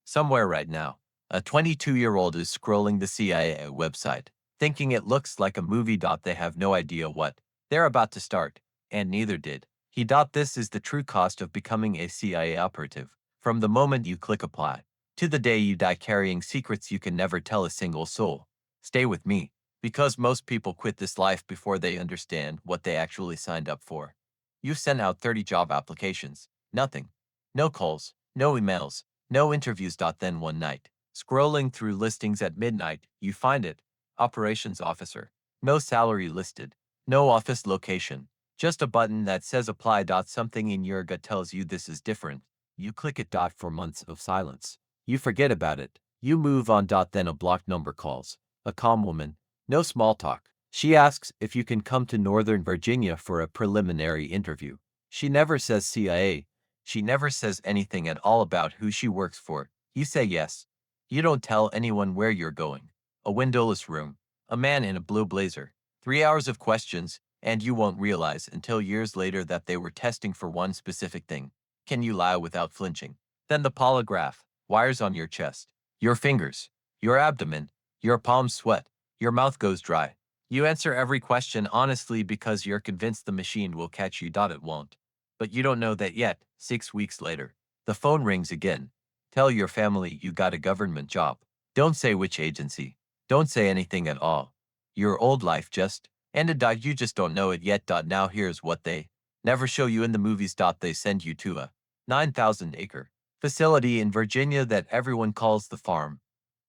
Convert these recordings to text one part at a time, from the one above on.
Somewhere right now, a 22-year-old is scrolling the CIA website, thinking it looks like a movie. They have no idea what they're about to start, and neither did he. This is the true cost of becoming a CIA operative. From the moment you click apply to the day you die carrying secrets you can never tell a single soul. Stay with me, because most people quit this life before they understand what they actually signed up for. You sent out 30 job applications, nothing. No calls, no emails, no interviews. Then one night, scrolling through listings at midnight, you find it. Operations officer. No salary listed. No office location. Just a button that says apply. Something in your gut tells you this is different. You click it. For months of silence. You forget about it. You move on. Then a blocked number calls. A calm woman. No small talk. She asks if you can come to Northern Virginia for a preliminary interview. She never says CIA. She never says anything at all about who she works for. You say yes. You don't tell anyone where you're going. A windowless room. A man in a blue blazer. 3 hours of questions, and you won't realize until years later that they were testing for one specific thing. Can you lie without flinching? Then the polygraph. Wires on your chest. Your fingers. Your abdomen. Your palms sweat. Your mouth goes dry. You answer every question honestly because you're convinced the machine will catch you. It won't. But you don't know that yet. 6 weeks later, the phone rings again. Tell your family you got a government job. Don't say which agency. Don't say anything at all. Your old life just ended. You just don't know it yet. Now here's what they never show you in the movies. They send you to a 9,000-acre facility in Virginia that everyone calls the farm.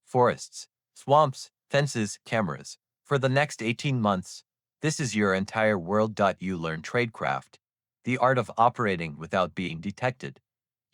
Forests, swamps, fences, cameras. For the next 18 months, this is your entire world. You learn tradecraft, the art of operating without being detected.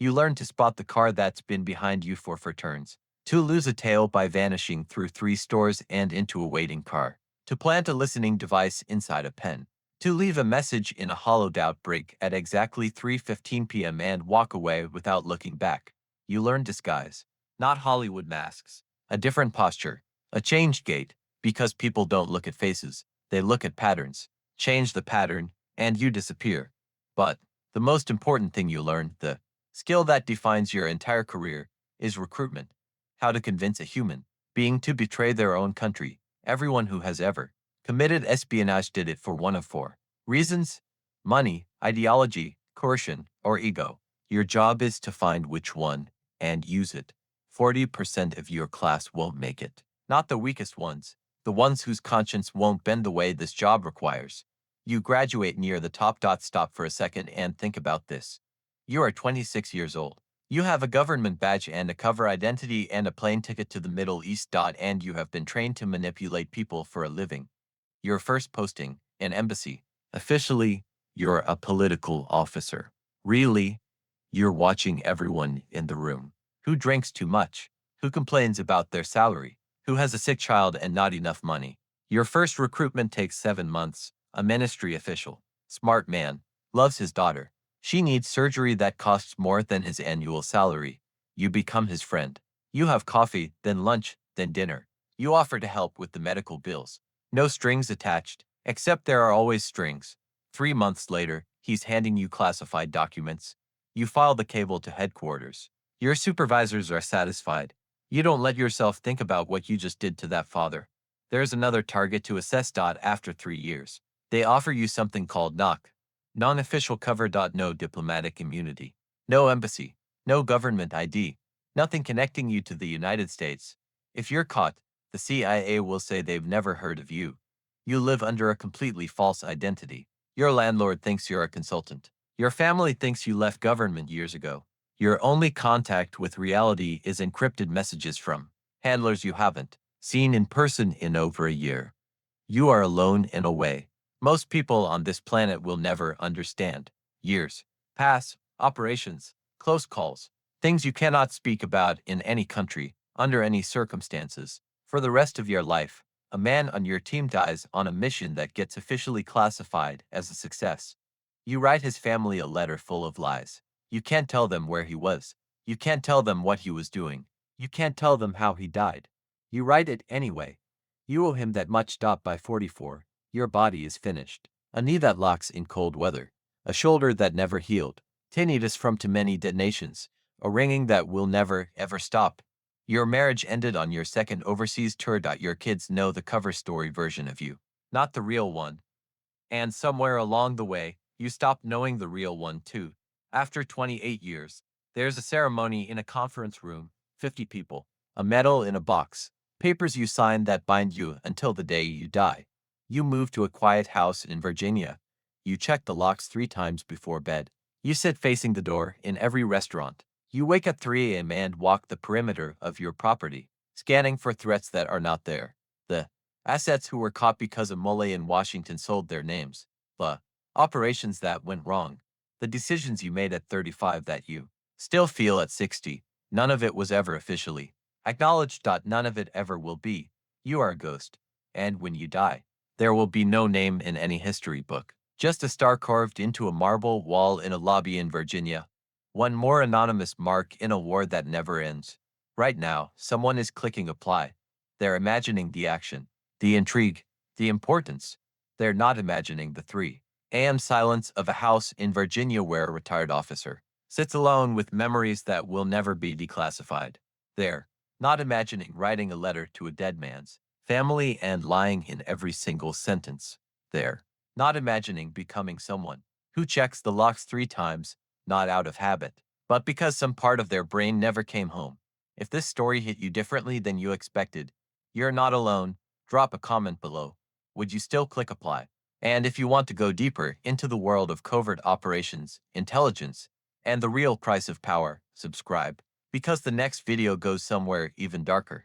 You learn to spot the car that's been behind you for turns, to lose a tail by vanishing through 3 stores and into a waiting car, to plant a listening device inside a pen, to leave a message in a hollowed-out brick at exactly 3:15 p.m. and walk away without looking back. You learn disguise, not Hollywood masks, a different posture, a changed gait, because people don't look at faces, they look at patterns. Change the pattern, and you disappear. But the most important thing you learn, the skill that defines your entire career, is recruitment. How to convince a human being to betray their own country. Everyone who has ever committed espionage did it for one of 4 reasons: money, ideology, coercion, or ego. Your job is to find which one and use it. 40% of your class won't make it. Not the weakest ones, the ones whose conscience won't bend the way this job requires. You graduate near the top. Stop for a second and think about this. You are 26 years old. You have a government badge and a cover identity and a plane ticket to the Middle East. And you have been trained to manipulate people for a living. Your first posting, an embassy. Officially, you're a political officer. Really, you're watching everyone in the room. Who drinks too much? Who complains about their salary? Who has a sick child and not enough money? Your first recruitment takes 7 months. A ministry official, smart man, loves his daughter. She needs surgery that costs more than his annual salary. You become his friend. You have coffee, then lunch, then dinner. You offer to help with the medical bills. No strings attached, except there are always strings. 3 months later, he's handing you classified documents. You file the cable to headquarters. Your supervisors are satisfied. You don't let yourself think about what you just did to that father. There's another target to assess. After 3 years, they offer you something called NOC, non-official cover. No diplomatic immunity, no embassy, no government ID, nothing connecting you to the United States. If you're caught, the CIA will say they've never heard of you. You live under a completely false identity. Your landlord thinks you're a consultant. Your family thinks you left government years ago. Your only contact with reality is encrypted messages from handlers you haven't seen in person in over a year. You are alone in a way most people on this planet will never understand. Years pass, operations, close calls, things you cannot speak about in any country, under any circumstances. For the rest of your life, a man on your team dies on a mission that gets officially classified as a success. You write his family a letter full of lies. You can't tell them where he was. You can't tell them what he was doing. You can't tell them how he died. You write it anyway. You owe him that much. By 44, your body is finished. A knee that locks in cold weather. A shoulder that never healed. Tinnitus from too many detonations. A ringing that will never, ever stop. Your marriage ended on your second overseas tour. Your kids know the cover story version of you, not the real one. And somewhere along the way, you stop knowing the real one too. After 28 years, there's a ceremony in a conference room, 50 people, a medal in a box, papers you sign that bind you until the day you die. You move to a quiet house in Virginia. You check the locks 3 times before bed. You sit facing the door in every restaurant. You wake at 3 a.m. and walk the perimeter of your property, scanning for threats that are not there. The assets who were caught because a mole in Washington sold their names. The operations that went wrong. The decisions you made at 35 that you still feel at 60. None of it was ever officially acknowledged. None of it ever will be. You are a ghost. And when you die, there will be no name in any history book. Just a star carved into a marble wall in a lobby in Virginia. One more anonymous mark in a war that never ends. Right now, someone is clicking apply. They're imagining the action, the intrigue, the importance. They're not imagining the 3 a.m. silence of a house in Virginia where a retired officer sits alone with memories that will never be declassified. They're not imagining writing a letter to a dead man's family and lying in every single sentence. They're not imagining becoming someone who checks the locks 3 times, not out of habit, but because some part of their brain never came home. If this story hit you differently than you expected, you're not alone. Drop a comment below. Would you still click apply? And if you want to go deeper into the world of covert operations, intelligence, and the real price of power, subscribe, because the next video goes somewhere even darker.